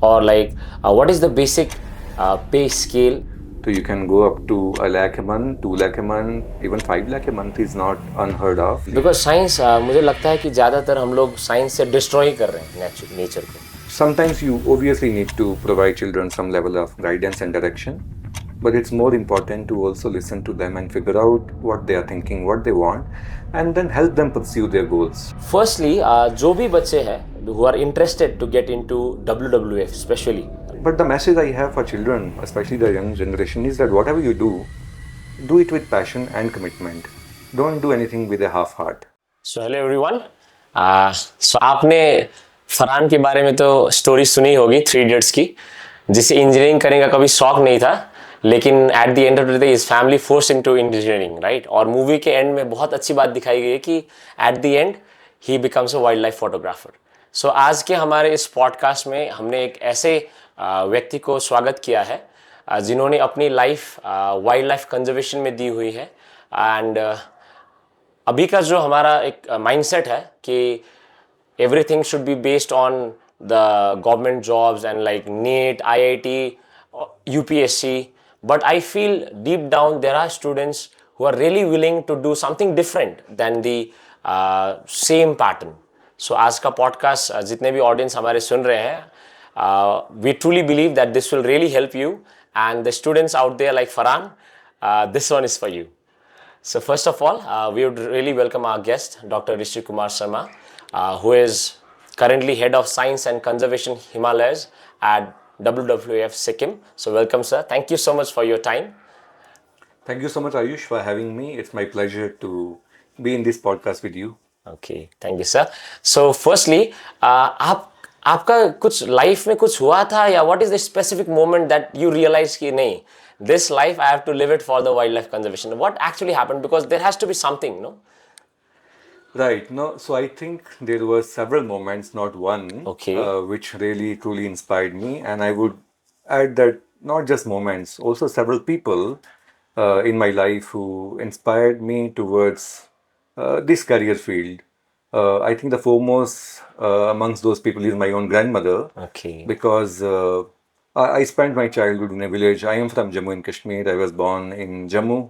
or like what is the basic pay scale? So you can go up to 1 lakh a month, 2 lakh a month, even 5 lakh a month is not unheard of. Because science मुझे लगता है कि ज़्यादातर हम लोग science से destroy कर रहे हैं नेचर को. Sometimes you obviously need to provide children some level of guidance and direction, but it's more important to also listen to them and figure out what they are thinking, what they want, and then help them pursue their goals. Firstly जो भी बच्चे हैं who are interested to get into WWF especially. But the message I have for children, especially the young generation, is that whatever you do it with passion and commitment. Don't do anything with a half heart. So hello everyone. So आपने फरहान के बारे में तो story सुनी होगी 3 idiots की, जिसे engineering करने का कभी शौक नहीं था, लेकिन at the end of the day his family force into engineering, right. और मूवी के एंड में बहुत अच्छी बात दिखाई गई है कि at the end he becomes a wildlife photographer. So आज के हमारे इस पॉडकास्ट में हमने एक ऐसे व्यक्ति को स्वागत किया है जिन्होंने अपनी लाइफ वाइल्ड लाइफ कंजर्वेशन में दी हुई है. एंड अभी का जो हमारा एक माइंडसेट है कि everything should be based on the government jobs and like NEET, IIT, UPSC, but I feel deep down there are students who are really willing to do something different than the same pattern. So आज का podcast जितने भी audience हमारे सुन रहे हैं, we truly believe that this will really help you, and the students out there like Farhan, this one is for you. So first of all, we would really welcome our guest, Dr. Rishi Kumar Sharma, who is currently Head of Science and Conservation Himalayas at WWF Sikkim. So welcome, sir. Thank you so much for your time. Thank you so much, Ayush, for having me. It's my pleasure to be in this podcast with you. Okay, thank you, sir. So firstly, आपका कुछ life में कुछ हुआ था, या what is the specific moment that you realize कि नहीं, this life I have to live it for the wildlife conservation? What actually happened? Because there has to be something, no? Right. No, so I think there were several moments, not one, Okay. Which really truly inspired me. And I would add that not just moments, also several people in my life who inspired me towards this career field. I think the foremost amongst those people is my own grandmother. Okay. Because I spent my childhood in a village. I am from Jammu and Kashmir. I was born in Jammu.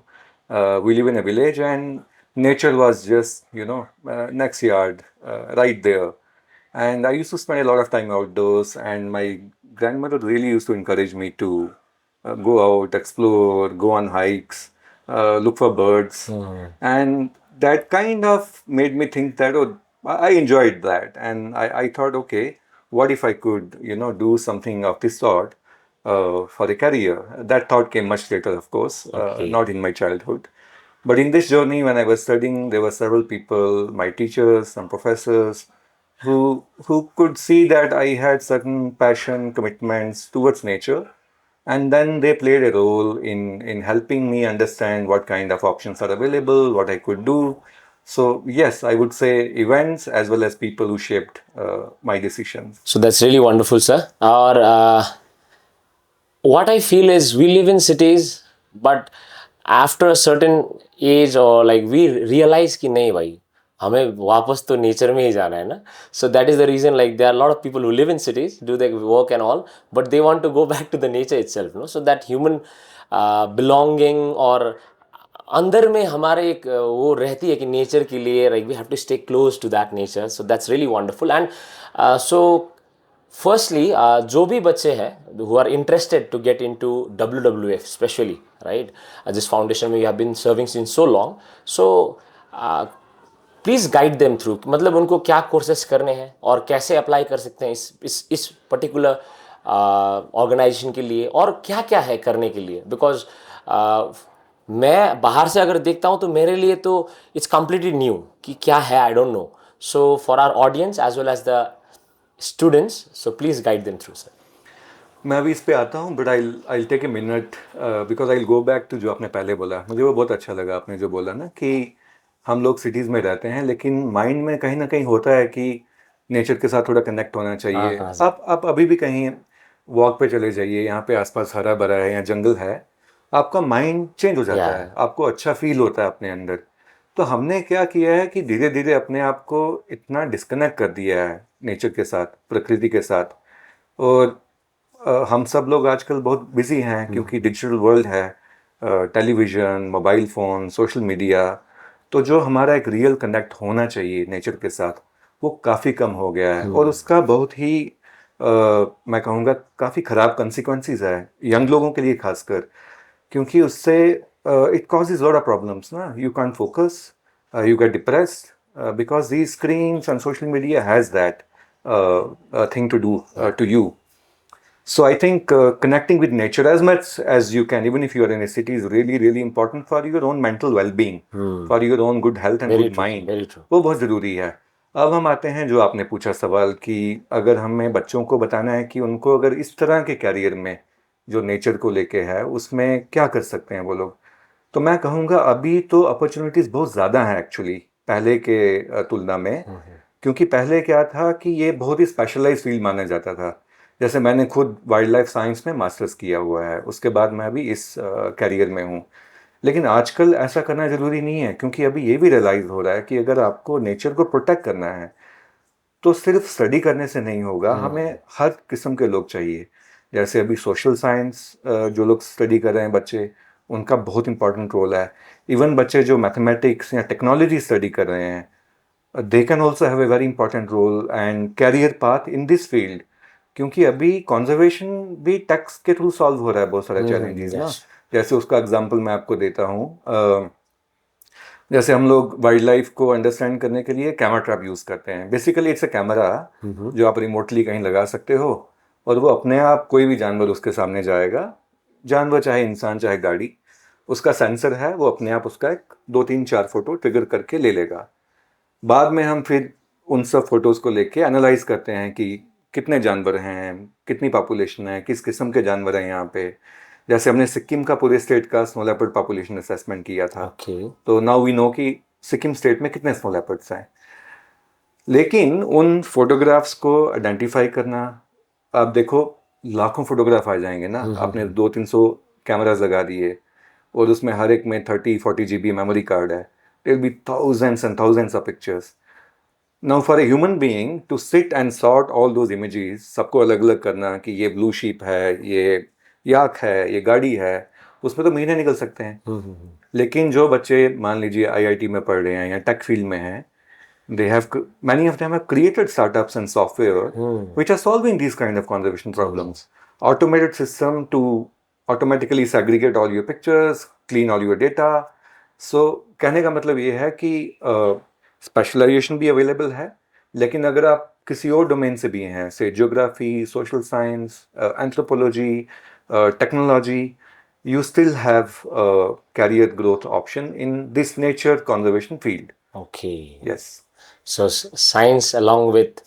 We live in a village, and nature was just, next yard, right there. And I used to spend a lot of time outdoors, and my grandmother really used to encourage me to go out, explore, go on hikes, look for birds. And that kind of made me think that, I enjoyed that. And I thought, okay, what if I could, do something of this sort for a career? That thought came much later, of course, Okay. not in my childhood. But in this journey, when I was studying, there were several people, my teachers, some professors, who could see that I had certain passion, commitments towards nature. And then they played a role in helping me understand what kind of options are available, what I could do. So yes, I would say events as well as people who shaped my decisions. So that's really wonderful, sir. Or what I feel is we live in cities, but after a certain age or like we realize कि नहीं भाई, हमें वापस तो nature में ही जाना है ना. So that is the reason like there are a lot of people who live in cities, do their work and all, but they want to go back to the nature itself, no? So that human belonging और अंदर में हमारे एक वो रहती है कि nature के लिए like we have to stay close to that nature. So that's really wonderful. And so firstly, जो भी बच्चे हैं who are interested to get into WWF especially, right? This foundation में you have been serving since so long. So please guide them through, मतलब उनको क्या courses करने हैं और कैसे अप्लाई कर सकते हैं इस पर्टिकुलर ऑर्गेनाइजेशन के लिए, और क्या क्या है करने के लिए. बिकॉज मैं बाहर से अगर देखता हूँ तो मेरे लिए तो इट्स कम्प्लीटली न्यू कि क्या है, I don't know. So for our audience as well as the students, so please guide them through, sir. मैं अभी इस पे आता हूँ, but I take a minute because I go back to जो आपने पहले बोला. मुझे वो बहुत अच्छा लगा आपने जो बोला ना कि हम लोग सिटीज़ में रहते हैं, लेकिन माइंड में कहीं ना कहीं होता है कि नेचर के साथ थोड़ा कनेक्ट होना चाहिए. आप अभी भी कहीं वॉक पे चले जाइए, यहाँ पे आसपास हरा भरा है या जंगल है, आपका माइंड चेंज हो जाता है, आपको अच्छा फील होता है अपने अंदर. तो हमने क्या किया है कि धीरे धीरे अपने आप को इतना डिस्कनेक्ट कर दिया है नेचर के साथ, प्रकृति के साथ. और हम सब लोग आजकल बहुत बिजी हैं क्योंकि डिजिटल वर्ल्ड है, television, mobile phone, social media, तो जो हमारा एक रियल कनेक्ट होना चाहिए नेचर के साथ, वो काफ़ी कम हो गया है और उसका बहुत ही मैं कहूँगा काफ़ी ख़राब कंसिक्वेंसेस है यंग लोगों के लिए खासकर, क्योंकि उससे it causes lot of problems ना, you can't focus, you get depressed because these screens and social media has that thing to do to you. So I think connecting with nature as much as you can, even if you are in a city, is really really important for your own mental well-being, for your own good health and very good true, mind. Very true. वो बहुत ज़रूरी है। अब हम आते हैं जो आपने पूछा सवाल कि अगर हमें बच्चों को बताना है कि उनको अगर इस तरह के कैरियर में जो नेचर को लेके है उसमें क्या कर सकते हैं वो लोग, तो मैं कहूँगा अभी तो अपॉर्चुनिटीज़ बहुत ज़्यादा हैं एक्चुअली पहले के तुलना में, क्योंकि पहले क्या था कि ये बहुत ही स्पेशलाइज फील्ड माना जाता था। जैसे मैंने खुद वाइल्ड लाइफ साइंस में मास्टर्स किया हुआ है, उसके बाद मैं अभी इस कैरियर में हूँ। लेकिन आजकल ऐसा करना ज़रूरी नहीं है, क्योंकि अभी ये भी रियलाइज़ हो रहा है कि अगर आपको नेचर को प्रोटेक्ट करना है तो सिर्फ स्टडी करने से नहीं होगा, हमें हर किस्म के लोग चाहिए। जैसे अभी सोशल साइंस जो लोग स्टडी कर रहे हैं बच्चे, उनका बहुत इंपॉर्टेंट रोल है। इवन बच्चे जो मैथमेटिक्स या टेक्नोलॉजी स्टडी कर रहे हैं, they can also have a very important role and career path in this field, क्योंकि अभी कंजर्वेशन भी टेक्स के थ्रू सॉल्व हो रहा है बहुत सारे चैलेंजेस ना। यस। जैसे उसका एग्जांपल मैं आपको देता हूँ, जैसे हम लोग वाइल्ड लाइफ को अंडरस्टैंड करने के लिए कैमरा ट्रैप यूज़ करते हैं। बेसिकली इट्स अ कैमरा जो आप रिमोटली कहीं लगा सकते हो और वो अपने आप कोई भी जानवर उसके सामने जाएगा, जानवर चाहे इंसान चाहे गाड़ी, उसका सेंसर है, वो अपने आप उसका एक 2 3 4 फोटो ट्रिगर करके ले लेगा। बाद में हम फिर उन सब फोटोज़ को लेके एनालाइज करते हैं कि कितने जानवर हैं, कितनी पॉपुलेशन है, किस किस्म के जानवर हैं यहाँ पे। जैसे हमने सिक्किम का पूरे स्टेट का स्नो लेपर्ड पॉपुलेशन असेसमेंट किया था, ओके। तो नाउ वी नो कि सिक्किम स्टेट में कितने स्नो लेपर्ड्स हैं। लेकिन उन फोटोग्राफ्स को आइडेंटिफाई करना, आप देखो लाखों फोटोग्राफ आ जाएंगे ना, आपने 2 3 सौ कैमराज लगा दिए और उसमें हर एक में 30 40 GB मेमोरी कार्ड है, there be thousands and thousands of pictures. Now for a human being to sit and sort all those images, सबको अलग अलग करना कि ये ब्लू शीप है, ये याक है, ये गाड़ी है, उसमें तो महीने निकल सकते हैं। लेकिन जो बच्चे मान लीजिए आईआईटी में पढ़ रहे हैं या टेक फील्ड में हैं, they have many of them have created startups and software which are solving these kind of conservation problems. Automated system to automatically segregate all your pictures, clean all your data. So कहने का मतलब ये है कि specialisation भी available है, लेकिन अगर आप किसी और डोमेन से भी हैं, से geography, social science, anthropology, technology, you still have a career growth option in this nature conservation field. Okay. Yes. So science along with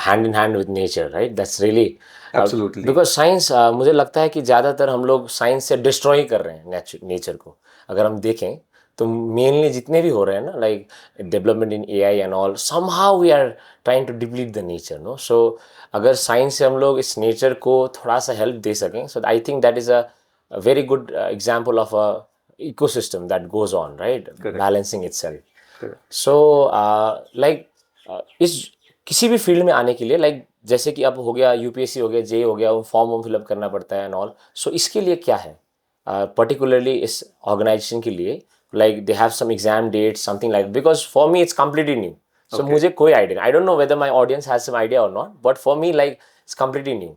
hand in hand with nature, right? That's really Absolutely. because science मुझे लगता है कि ज़्यादातर हम लोग science से destroy कर रहे हैं नेचर को। अगर हम देखें तो मेनली जितने भी हो रहे हैं ना, like development in AI and all, somehow we are trying to deplete the nature, no. So अगर साइंस से हम लोग इस नेचर को थोड़ा सा हेल्प दे सकें, so I think that is a very good example of a ecosystem that goes on, right? Correct. Balancing itself. Correct. So इस किसी भी फील्ड में आने के लिए, जैसे कि अब हो गया यूपीएससी हो गया, जे हो गया, वो फॉर्म फिलअप करना पड़ता है एंड ऑल। सो इसके लिए क्या है पर्टिकुलरली इस ऑर्गेनाइजेशन के लिए, like they have some exam date something like, because for me it's completely new. So Okay. मुझे कोई idea, I don't know whether my audience has some idea और not, but for me like it's completely new.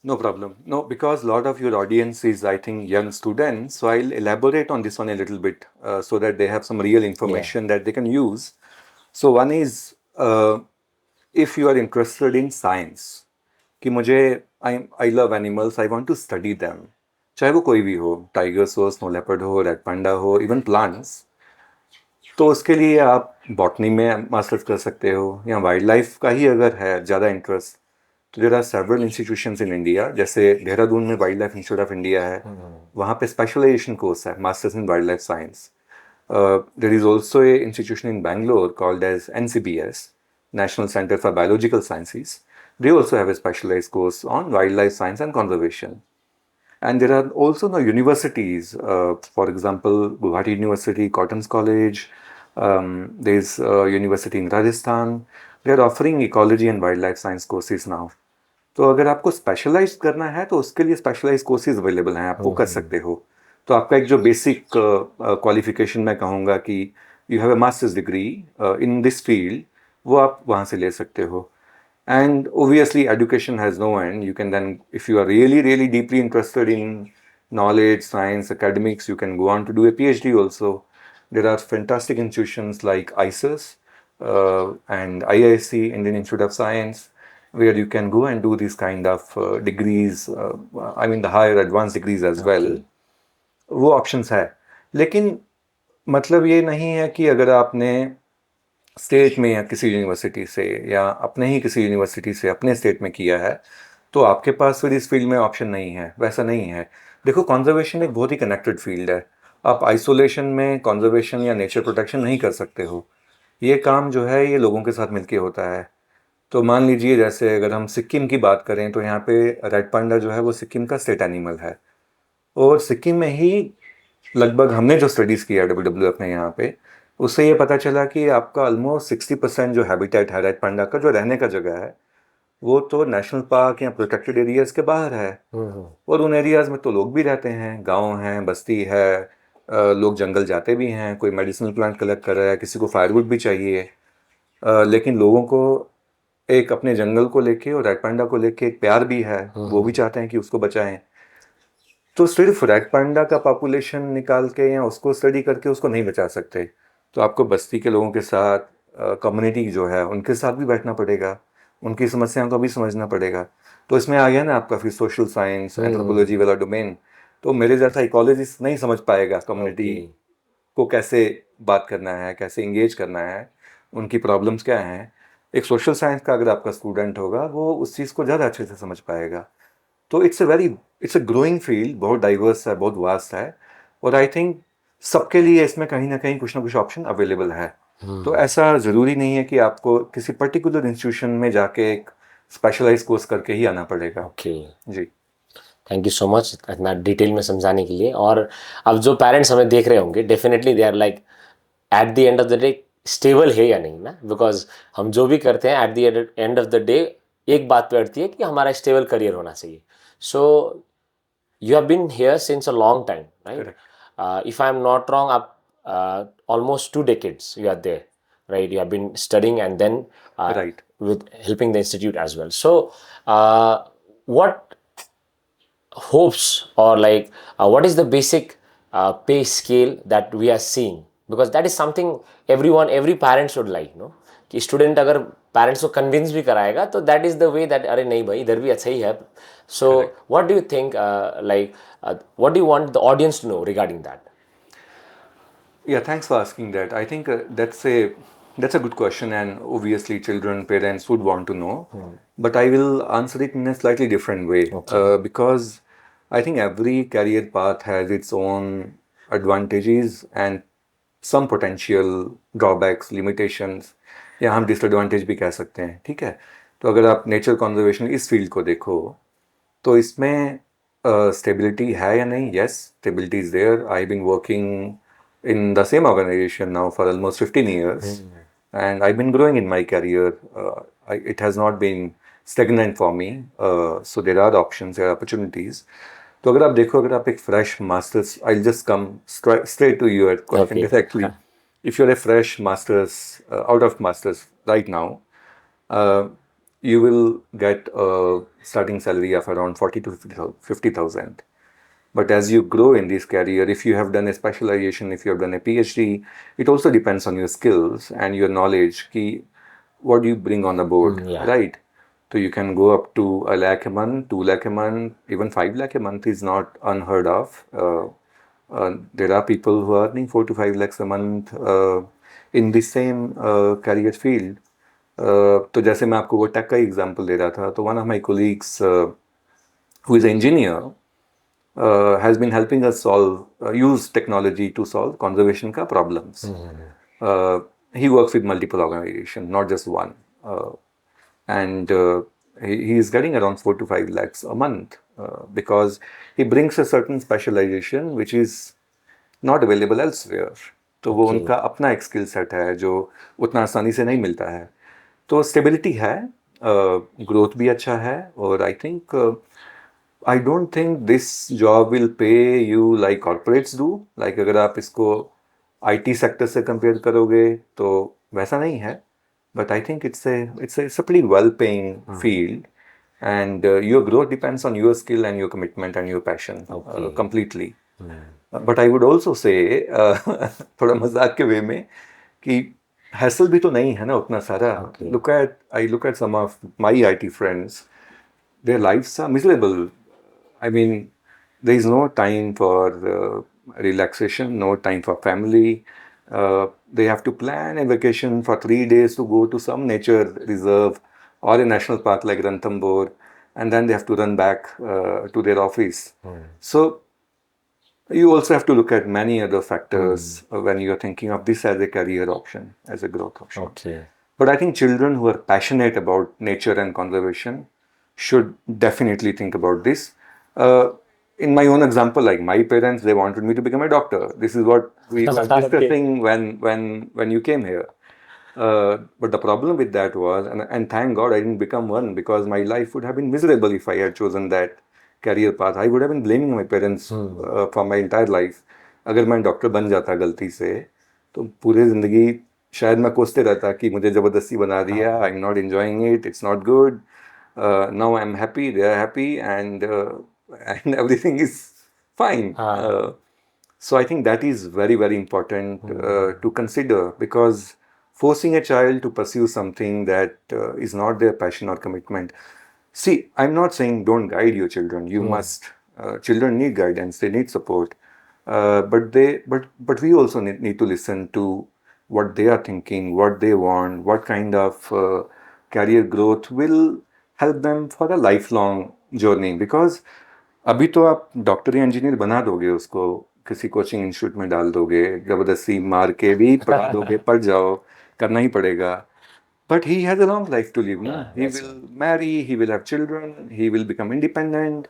No problem. No, because a lot of your audience is, I think, young students. So I'll elaborate on this one a little bit so that they have some real information that they can use. So one is, if you are interested in science, कि मुझे I love animals, I want to study them. चाहे वो कोई भी हो, tigers हो, snow leopard हो, red panda हो, इवन प्लांट्स, तो उसके लिए आप बॉटनी में मास्टर्स कर सकते हो, या वाइल्ड लाइफ का ही अगर है ज़्यादा इंटरेस्ट, तो there are several institutions in India. जैसे देहरादून में wildlife institute of India है, वहाँ पे स्पेशलाइजेशन कोर्स है, masters in wildlife science. There is also a institution in Bangalore called as NCBS, National Center for Biological Sciences. They also have a specialized course on wildlife science and conservation. And there are also now universities, for example, Guwahati University, Cotton's College, there's a university in Rajasthan. They are offering ecology and wildlife science courses now. तो अगर आपको specialise करना है तो उसके लिए specialise courses available हैं, आप वो कर सकते हो। तो आपका एक जो बेसिक क्वालिफिकेशन मैं कहूँगा कि you have a masters degree in this field, वो आप वहाँ से ले सकते हो। And obviously, education has no end. You can then, if you are really, really deeply interested in knowledge, science, academics, you can go on to do a PhD also. There are fantastic institutions like ISIS and IISc, Indian Institute of Science, where you can go and do these kind of degrees, I mean the higher advanced degrees as well. वो options है, लेकिन मतलब ये नहीं है कि अगर आपने स्टेट में या किसी यूनिवर्सिटी से या अपने ही किसी यूनिवर्सिटी से अपने स्टेट में किया है तो आपके पास फिर इस फील्ड में ऑप्शन नहीं है, वैसा नहीं है। देखो, कंजर्वेशन एक बहुत ही कनेक्टेड फील्ड है। आप आइसोलेशन में कंजर्वेशन या नेचर प्रोटेक्शन नहीं कर सकते हो। ये काम जो है ये लोगों के साथ मिलके होता है। तो मान लीजिए जैसे अगर हम सिक्किम की बात करें तो यहाँ पे रेड पांडा जो है वो सिक्किम का स्टेट एनिमल है, और सिक्किम में ही लगभग हमने जो स्टडीज़ किया WWF ने यहाँ पे, उससे ये पता चला कि आपका ऑलमोस्ट 60% जो हैबिटेट है रेड पांडा का, जो रहने का जगह है, वो तो नेशनल पार्क या प्रोटेक्टेड एरियाज के बाहर है। और उन एरियाज में तो लोग भी रहते हैं, गांव हैं, बस्ती है, लोग जंगल जाते भी हैं, कोई मेडिसिनल प्लांट कलेक्ट कर रहा है, किसी को फायरवुड भी चाहिए। लेकिन लोगों को एक अपने जंगल को लेके और रेड पांडा को लेके एक प्यार भी है, वो भी चाहते हैं कि उसको बचाएं। तो सिर्फ रेड पांडा का पॉपुलेशन निकाल के या उसको स्टडी करके उसको नहीं बचा सकते। तो आपको बस्ती के लोगों के साथ, कम्युनिटी जो है उनके साथ भी बैठना पड़ेगा, उनकी समस्याओं को भी समझना पड़ेगा। तो इसमें आ गया ना आपका फिर सोशल साइंस, एंथ्रोपोलॉजी वाला डोमेन। तो मेरे जैसा इकोलॉजिस्ट नहीं समझ पाएगा कम्युनिटी को कैसे बात करना है, कैसे इंगेज करना है, उनकी प्रॉब्लम्स क्या हैं। एक सोशल साइंस का अगर आपका स्टूडेंट होगा वो उस चीज़ को ज़्यादा अच्छे से समझ पाएगा। तो इट्स अ ग्रोइंग फील्ड, बहुत डाइवर्स है, बहुत वास्ट है, और आई थिंक सबके लिए इसमें कहीं ना कहीं कुछ ना कुछ ऑप्शन अवेलेबल है। तो ऐसा ज़रूरी नहीं है कि आपको किसी पर्टिकुलर इंस्टीट्यूशन में जाके एक स्पेशलाइज कोर्स करके ही आना पड़ेगा। ओके, जी, थैंक यू सो मच इतना डिटेल में समझाने के लिए। और अब जो पेरेंट्स हमें देख रहे होंगे, definitely they are like at the end of the day stable है या नहीं ना, बिकॉज हम जो भी करते हैं eight the end of the day एक बात पे अड़ती है कि हमारा स्टेबल करियर होना चाहिए। सो you have been here since a long time, right? Correct. If I'm not wrong, up almost 2 decades you are there, right? You have been studying and then Right. with helping the institute as well. So, what hopes or like what is the basic pay scale that we are seeing? Because that is something every parent should like, no? कि student अगर parents को convince भी कराएगा तो that is the way that अरे नहीं भाई इधर भी अच्छा ही है. So what do you think, like what do you want the audience to know regarding that? Yeah, thanks for asking that. I think that's a good question, and obviously children, parents would want to know. But I will answer it in a slightly different way. Okay. Because I think every career path has its own advantages and some potential drawbacks, limitations, या हम disadvantage भी कह सकते हैं. ठीक है, तो अगर आप नेचर कंजर्वेशन इस फील्ड को देखो तो इसमें स्टेबिलिटी है या नहीं? Yes, stability is there. I been working in the same organization now for almost 15 years, and I've been growing in my career. It has not been stagnant for me. So there are options, there are opportunities. तो अगर आप देखो, अगर आप एक fresh masters, I'll just come straight to your question directly. If you're a fresh masters, out of masters right now, you will get a starting salary of around 40 to 50,000. But as you grow in this career, if you have done a specialization, if you have done a PhD, it also depends on your skills and your knowledge, ki what do you bring on the board, right? So you can go up to 1 lakh a month, 2 lakh a month, even 5 lakh a month is not unheard of. There are people who are earning 4 to 5 lakhs a month in the same career field. तो जैसे मैं आपको वो take का example दे रहा था, तो one of my colleagues who is an engineer has been helping us use technology to solve conservation ka problems. He works with multiple organizations, not just one. And he is getting around 4 to 5 lakhs a month because he brings a certain specialization which is not available elsewhere. तो वो उनका अपना एक skill set है जो उतना आसानी से नहीं मिलता है. तो स्टेबिलिटी है, ग्रोथ भी अच्छा है, और I think I don't think this job will pay you like corporates do, like अगर आप इसको आईटी सेक्टर से कंपेयर करोगे तो वैसा नहीं है, but I think it's a pretty well paying field, and your growth depends on your skill and your commitment and your passion completely. But I would also say थोड़ा मजाक के वे में कि हैसल भी तो नहीं है ना उतना सारा. Look at some of my I T friends, their lives are miserable. I mean, there is no time for relaxation, no time for family. They have to plan a vacation for 3 days to go to some nature reserve or a national park like Ranthambore, and then they have to run back to their office. So you also have to look at many other factors when you are thinking of this as a career option, as a growth option. Okay. But I think children who are passionate about nature and conservation should definitely think about this. In my own example, like my parents, they wanted me to become a doctor. This is what we were discussing when you came here. But the problem with that was, and thank God I didn't become one, because my life would have been miserable if I had chosen that career path. I would have been blaming my parents for my entire life. अगर मैं doctor बन जाता गलती से, तो पूरी जिंदगी शायद मैं कोसते रहता कि मुझे ज़बरदस्ती बना दिया, I am not enjoying it, it's not good. Now I'm happy, they are happy, and everything is fine. So I think that is very, very important to consider, because forcing a child to pursue something that is not their passion or commitment. See, I'm not saying don't guide your children. You must. Children need guidance. They need support. But we also need to listen to what they are thinking, what they want, what kind of career growth will help them for a lifelong journey. Because अभी तो आप doctor या engineer बना दोगे उसको, किसी coaching institute में डाल दोगे, जबरदस्ती मार के भी पढ़ा दोगे, पढ़ जाओ, करना ही पड़ेगा. But he has a long life to live. No? He will marry, he will have children, he will become independent.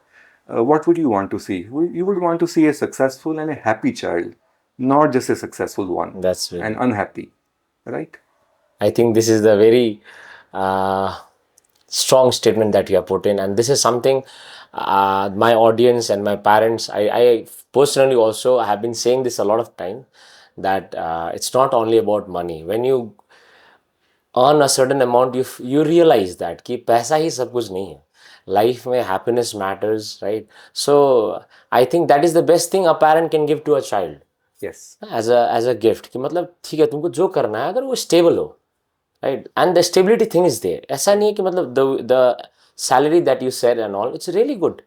What would you want to see? You would want to see a successful and a happy child, not just a successful one. That's right. And unhappy, right? I think this is the very strong statement that you have put in, and this is something my audience and my parents, I personally also have been saying this a lot of time, that it's not only about money. When you earn a certain amount, you realize that कि पैसा ही सब कुछ नहीं है. Life में happiness matters, right? So I think that is the best thing a parent can give to a child. Yes. As a gift कि मतलब ठीक है, तुमको जो करना है अगर वो stable हो, right? And the stability thing is there. ऐसा नहीं है कि मतलब the salary that you said and all, it's really good.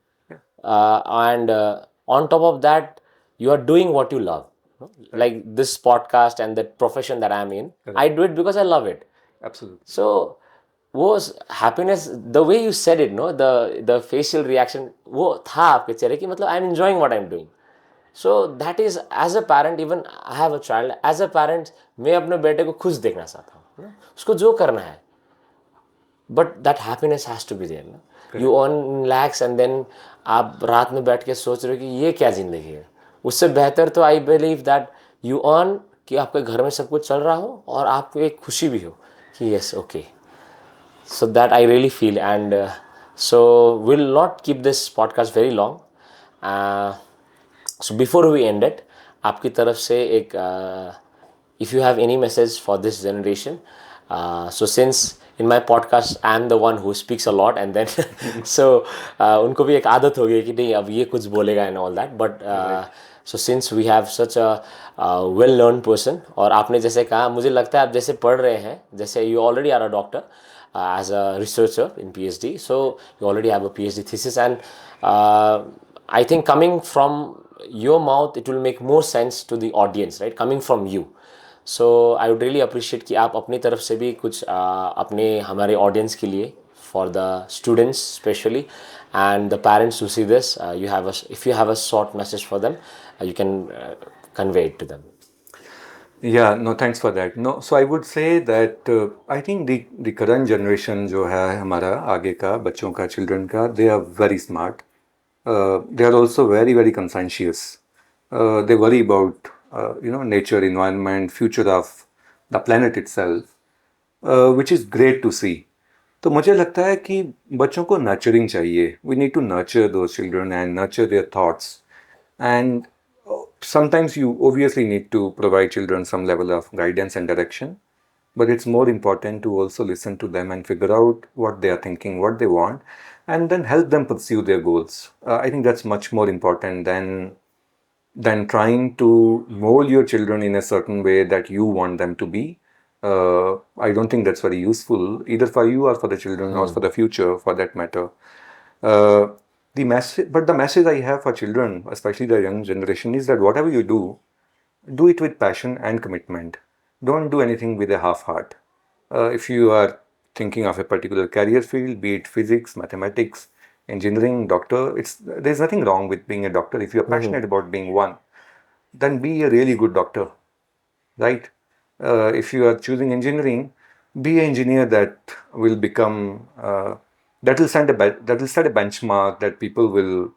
And on top of that, you are doing what you love. Like this podcast and the profession that I'm in, I do it because I love it. Absolutely. So was happiness, the way you said it, no, the facial reaction, वो था आपके चेहरे की मतलब I'm enjoying what I'm doing. So that is, as a parent, even I have a child, as a parent, मैं अपने बेटे को खुश देखना चाहता हूँ, उसको जो करना है. But that happiness has to be there. No? You earn lakhs and then आप रात में बैठ के सोच रहे हो कि ये क्या जिंदगी है. उससे बेहतर तो I believe that you earn कि आपके घर में सब कुछ चल रहा हो और आपको एक खुशी भी हो कि yes, okay. So that I really feel, and so we'll not keep this podcast very long. So before we end it, आपकी तरफ से एक if you have any message for this generation, so since in my podcast I am the one who speaks a lot, and then so उनको भी एक आदत हो गई कि नहीं अब ये कुछ बोलेगा and all that, but so since we have such a well known person, और आपने जैसे कहा, मुझे लगता है आप जैसे पढ़ रहे हैं, जैसे you already are a doctor as a researcher in PhD, so you already have a PhD thesis, and I think coming from your mouth it will make more sense to the audience, right? Coming from you. So I would really appreciate कि आप अपनी तरफ से भी कुछ अपने हमारे audience के लिए, for the students especially and the parents who see this, if you have a short message for them, you can convey it to them. Yeah, no, thanks for that. No, so I would say that I think the current generation जो है हमारा आगे का बच्चों का, children का, they are very smart. They are also very, very conscientious. They worry about nature, environment, future of the planet itself, which is great to see. तो मुझे लगता है कि बच्चों को नर्चरिंग चाहिए. We need to nurture those children and nurture their thoughts. And sometimes you obviously need to provide children some level of guidance and direction, but it's more important to also listen to them and figure out what they are thinking, what they want, and then help them pursue their goals. I think that's much more important than trying to mold your children in a certain way that you want them to be. I don't think that's very useful either for you or for the children or for the future, for that matter. Uh, but the message I have for children, especially the young generation, is that whatever you do it with passion and commitment. Don't do anything with a half heart. If you are thinking of a particular career field, be it physics, mathematics, engineering, doctor, there's nothing wrong with being a doctor. If you're passionate about being one, then be a really good doctor, right? If you are choosing engineering, be an engineer that will become that will set a benchmark that people will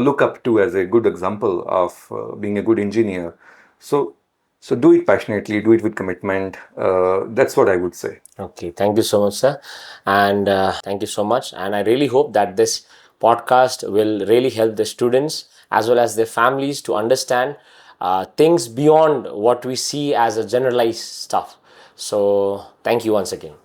look up to as a good example of being a good engineer. So do it passionately, do it with commitment. That's what I would say. Okay, thank you so much, sir. And thank you so much. And I really hope that this podcast will really help the students as well as their families to understand things beyond what we see as a generalized stuff. So, thank you once again.